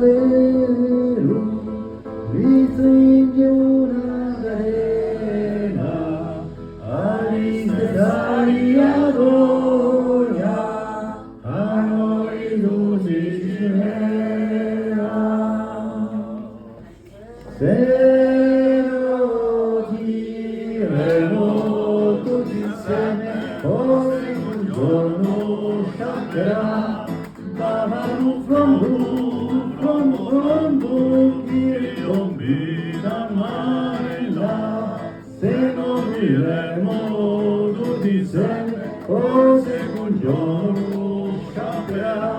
Valeru, ristringe una cadena, all'istesari adora, a noi luciferà. Se lo diremo tutti insieme, poi un giorno scatterà. From io mi dammaila, se non diremo tutti insieme, forse un giorno scapperà.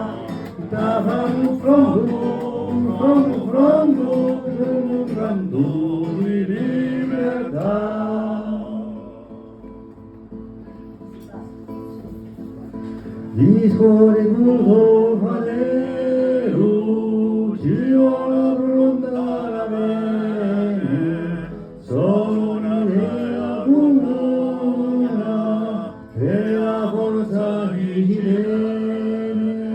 From di libertà. Discuore tutto Valeru, ci vuole affrontare a me, sono una vera comuna e la forza di Cirene.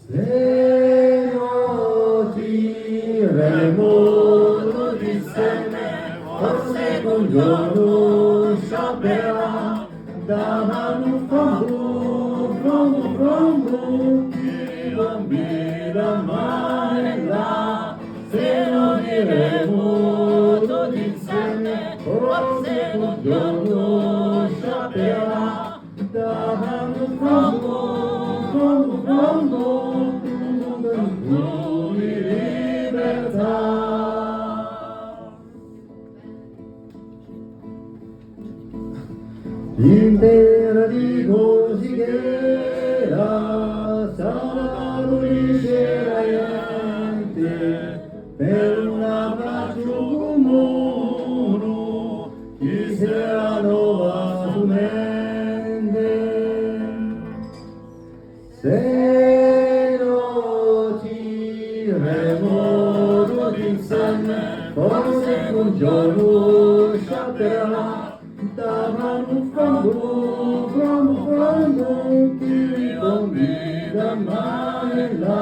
Se non tireremo tutti insieme, forse un giorno scapperà. Damanu from chi non mi dammaila, se non diremo tutti insieme, forse un giorno scapperà. Damanu from di libertà. In terra di Corsichera sarà l'unica gente per un abbraccio comune chi sarà nuova sumente. Se non tireremo tutti insieme, forse un giorno scatterà. Davano from chi non mi dammaila,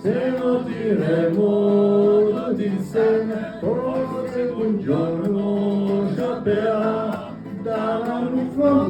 se non diremo tutti insieme, forse un giorno scapperà. Davano from